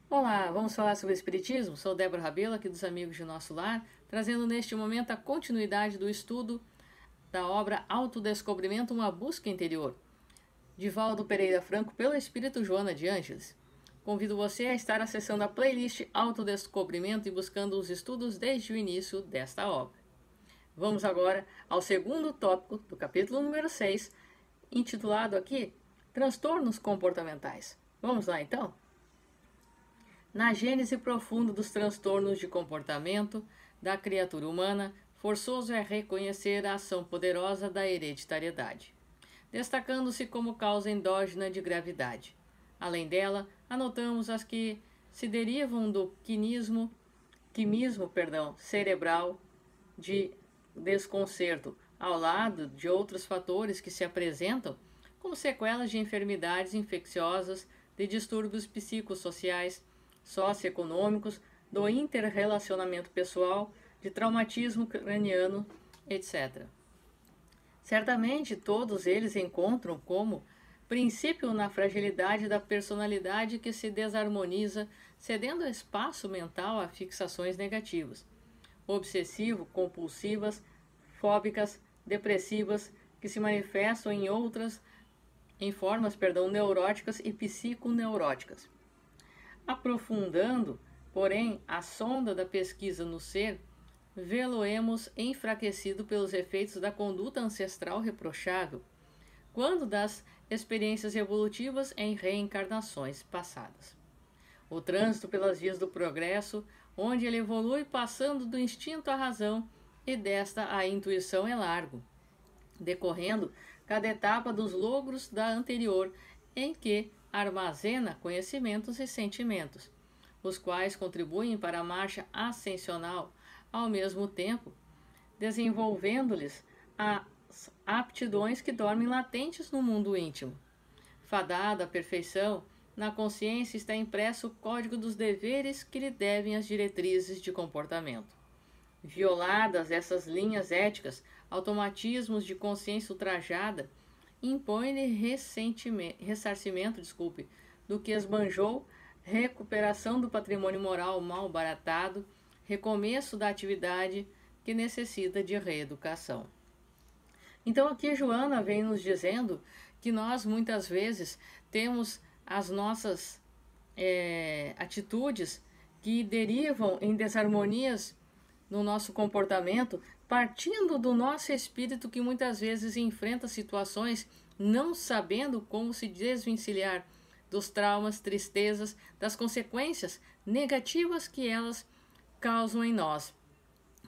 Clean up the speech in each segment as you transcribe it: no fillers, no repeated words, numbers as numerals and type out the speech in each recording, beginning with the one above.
Olá, vamos falar sobre Espiritismo? Sou Débora Rabelo, aqui dos Amigos de Nosso Lar, trazendo neste momento a continuidade do estudo da obra Autodescobrimento, uma busca interior, de Valdo Pereira Franco, pelo Espírito Joana de Ângeles. Convido você a estar acessando a playlist Autodescobrimento e buscando os estudos desde o início desta obra. Vamos agora ao segundo tópico do capítulo número 6, intitulado aqui Transtornos Comportamentais. Vamos lá então? Na gênese profunda dos transtornos de comportamento da criatura humana, forçoso é reconhecer a ação poderosa da hereditariedade, destacando-se como causa endógena de gravidade. Além dela, anotamos as que se derivam do quimismo cerebral de desconcerto, ao lado de outros fatores que se apresentam como sequelas de enfermidades infecciosas, de distúrbios psicossociais, socioeconômicos, do interrelacionamento pessoal, de traumatismo craniano, etc. Certamente todos eles encontram como princípio na fragilidade da personalidade que se desarmoniza, cedendo espaço mental a fixações negativas, obsessivo-compulsivas, fóbicas, depressivas, que se manifestam em formas neuróticas e psiconeuróticas. Aprofundando, porém, a sonda da pesquisa no ser, vê-lo-emos enfraquecido pelos efeitos da conduta ancestral reprochável, quando das experiências evolutivas em reencarnações passadas. O trânsito pelas vias do progresso, onde ele evolui passando do instinto à razão e desta à intuição é largo, decorrendo cada etapa dos logros da anterior, em que armazena conhecimentos e sentimentos, os quais contribuem para a marcha ascensional, ao mesmo tempo desenvolvendo-lhes as aptidões que dormem latentes no mundo íntimo. Fadada à perfeição, na consciência está impresso o código dos deveres que lhe devem as diretrizes de comportamento. Violadas essas linhas éticas, automatismos de consciência ultrajada impõe-lhe ressarcimento do que esbanjou, recuperação do patrimônio moral mal baratado, recomeço da atividade que necessita de reeducação. Então aqui Joana vem nos dizendo que nós muitas vezes temos as nossas atitudes que derivam em desarmonias no nosso comportamento, partindo do nosso espírito que muitas vezes enfrenta situações não sabendo como se desvencilhar dos traumas, tristezas, das consequências negativas que elas causam em nós.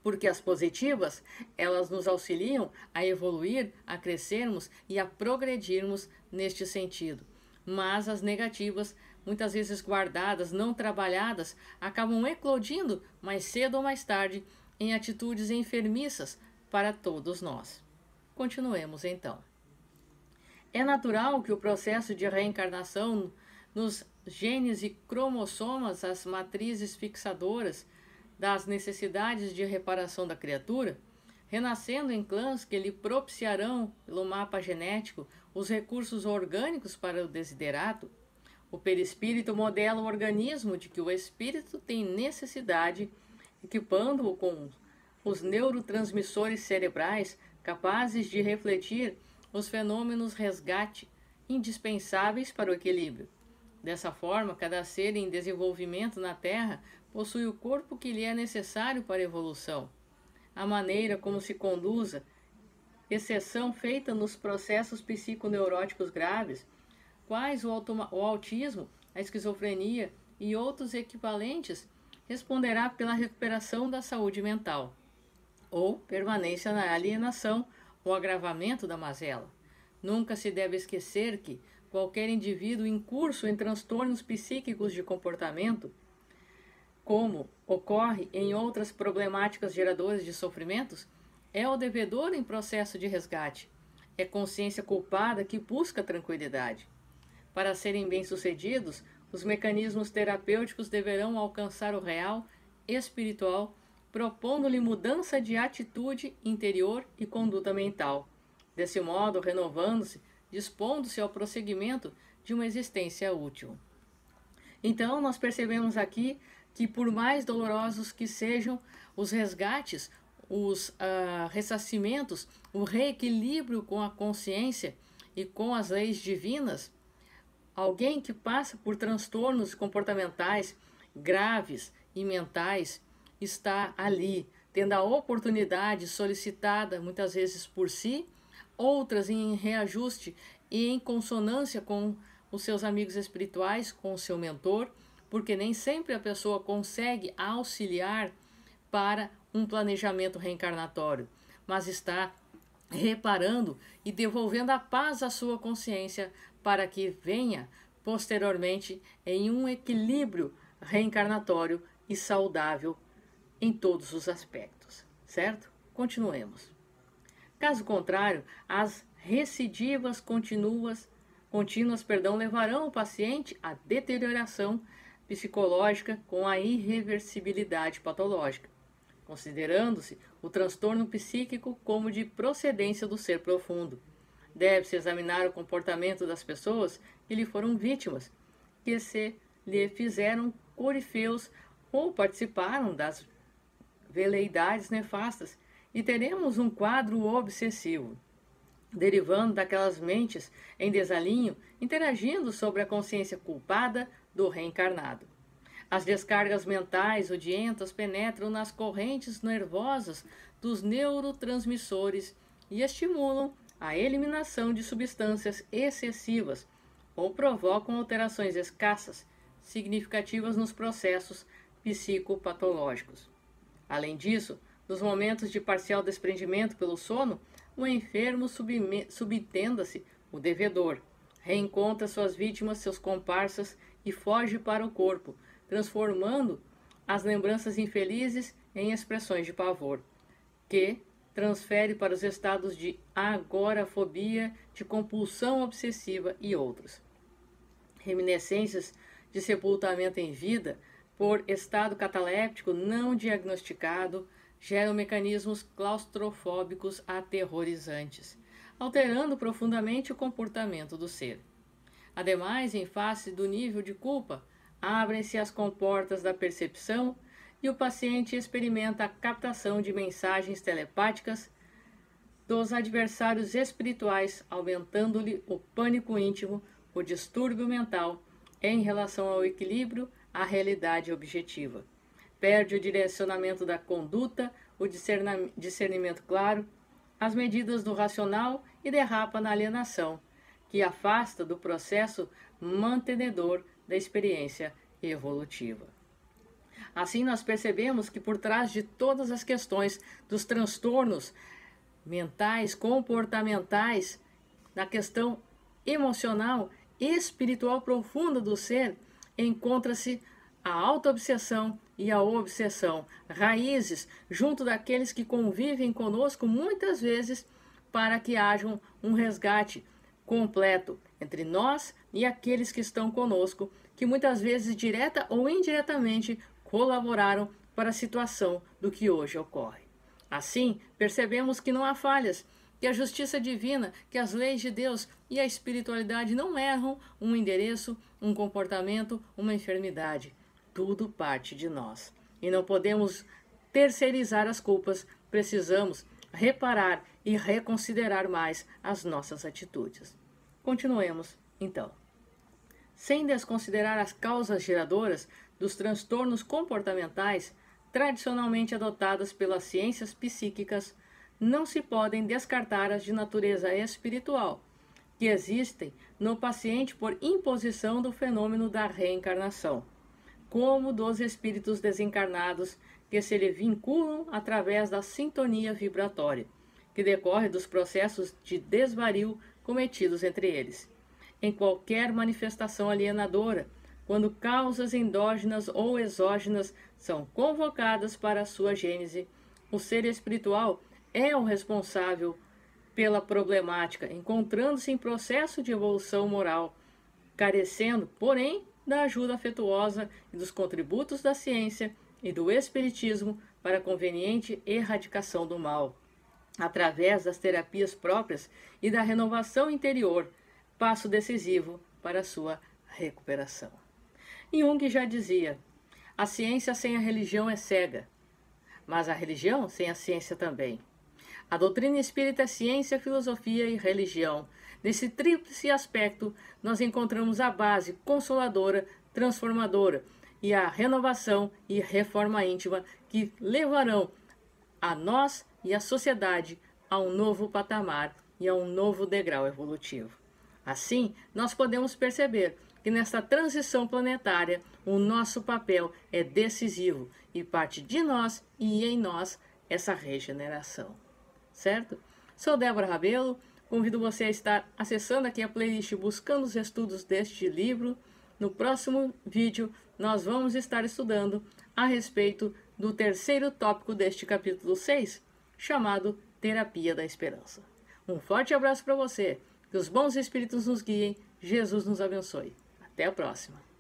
Porque as positivas, elas nos auxiliam a evoluir, a crescermos e a progredirmos neste sentido. Mas as negativas, muitas vezes guardadas, não trabalhadas, acabam eclodindo mais cedo ou mais tarde em atitudes enfermiças para todos nós. Continuemos então. É natural que o processo de reencarnação nos genes e cromossomas, as matrizes fixadoras das necessidades de reparação da criatura, renascendo em clãs que lhe propiciarão, pelo mapa genético, os recursos orgânicos para o desiderato, o perispírito modela o organismo de que o espírito tem necessidade, equipando-o com os neurotransmissores cerebrais capazes de refletir os fenômenos resgate indispensáveis para o equilíbrio. Dessa forma, cada ser em desenvolvimento na Terra possui o corpo que lhe é necessário para a evolução. A maneira como se conduza, exceção feita nos processos psiconeuróticos graves, quais o autismo, a esquizofrenia e outros equivalentes, responderá pela recuperação da saúde mental, ou permanência na alienação ou agravamento da mazela. Nunca se deve esquecer que qualquer indivíduo incurso em transtornos psíquicos de comportamento, como ocorre em outras problemáticas geradoras de sofrimentos, é o devedor em processo de resgate. É consciência culpada que busca tranquilidade. Para serem bem-sucedidos, os mecanismos terapêuticos deverão alcançar o real espiritual, propondo-lhe mudança de atitude interior e conduta mental. Desse modo, renovando-se, dispondo-se ao prosseguimento de uma existência útil. Então, nós percebemos aqui que, por mais dolorosos que sejam os resgates, os ressarcimentos, o reequilíbrio com a consciência e com as leis divinas, alguém que passa por transtornos comportamentais graves e mentais está ali, tendo a oportunidade solicitada muitas vezes por si, outras em reajuste e em consonância com os seus amigos espirituais, com o seu mentor, porque nem sempre a pessoa consegue auxiliar para um planejamento reencarnatório, mas está reparando e devolvendo a paz à sua consciência para que venha posteriormente em um equilíbrio reencarnatório e saudável em todos os aspectos, certo? Continuemos. Caso contrário, as recidivas contínuas levarão o paciente à deterioração psicológica com a irreversibilidade patológica, considerando-se o transtorno psíquico como de procedência do ser profundo. Deve-se examinar o comportamento das pessoas que lhe foram vítimas, que se lhe fizeram corifeus ou participaram das veleidades nefastas, e teremos um quadro obsessivo, derivando daquelas mentes em desalinho, interagindo sobre a consciência culpada do reencarnado. As descargas mentais odientas penetram nas correntes nervosas dos neurotransmissores e estimulam a eliminação de substâncias excessivas ou provocam alterações escassas, significativas nos processos psicopatológicos. Além disso, nos momentos de parcial desprendimento pelo sono, o enfermo subtenda-se o devedor, reencontra suas vítimas, seus comparsas e foge para o corpo, transformando as lembranças infelizes em expressões de pavor, que transfere para os estados de agorafobia, de compulsão obsessiva e outros. Reminiscências de sepultamento em vida por estado cataléptico não diagnosticado geram mecanismos claustrofóbicos aterrorizantes, alterando profundamente o comportamento do ser. Ademais, em face do nível de culpa, abrem-se as comportas da percepção e o paciente experimenta a captação de mensagens telepáticas dos adversários espirituais, aumentando-lhe o pânico íntimo, o distúrbio mental em relação ao equilíbrio, à realidade objetiva. Perde o direcionamento da conduta, o discernimento claro, as medidas do racional e derrapa na alienação, que afasta do processo mantenedor da experiência evolutiva. Assim, nós percebemos que por trás de todas as questões dos transtornos mentais, comportamentais, na questão emocional e espiritual profunda do ser, encontra-se a autoobsessão e a obsessão, raízes junto daqueles que convivem conosco muitas vezes para que haja um resgate completo entre nós e aqueles que estão conosco, que muitas vezes direta ou indiretamente colaboraram para a situação do que hoje ocorre. Assim, percebemos que não há falhas, que a justiça divina, que as leis de Deus e a espiritualidade não erram um endereço, um comportamento, uma enfermidade. Tudo parte de nós. E não podemos terceirizar as culpas, precisamos reparar e reconsiderar mais as nossas atitudes. Continuemos, então. Sem desconsiderar as causas geradoras dos transtornos comportamentais tradicionalmente adotadas pelas ciências psíquicas, não se podem descartar as de natureza espiritual, que existem no paciente por imposição do fenômeno da reencarnação, como dos espíritos desencarnados que se lhe vinculam através da sintonia vibratória, que decorre dos processos de desvario cometidos entre eles. Em qualquer manifestação alienadora, quando causas endógenas ou exógenas são convocadas para a sua gênese, o ser espiritual é o responsável pela problemática, encontrando-se em processo de evolução moral, carecendo, porém, da ajuda afetuosa e dos contributos da ciência e do espiritismo para a conveniente erradicação do mal, através das terapias próprias e da renovação interior, passo decisivo para a sua recuperação. Jung já dizia: a ciência sem a religião é cega, mas a religião sem a ciência também. A doutrina espírita é ciência, filosofia e religião. Nesse tríplice aspecto, nós encontramos a base consoladora, transformadora e a renovação e reforma íntima que levarão a nós e a sociedade a um novo patamar e a um novo degrau evolutivo. Assim, nós podemos perceber que nesta transição planetária o nosso papel é decisivo e parte de nós e em nós essa regeneração. Certo? Sou Débora Rabelo, convido você a estar acessando aqui a playlist buscando os estudos deste livro. No próximo vídeo nós vamos estar estudando a respeito do terceiro tópico deste capítulo 6, chamado Terapia da Esperança. Um forte abraço para você, que os bons espíritos nos guiem, Jesus nos abençoe. Até a próxima!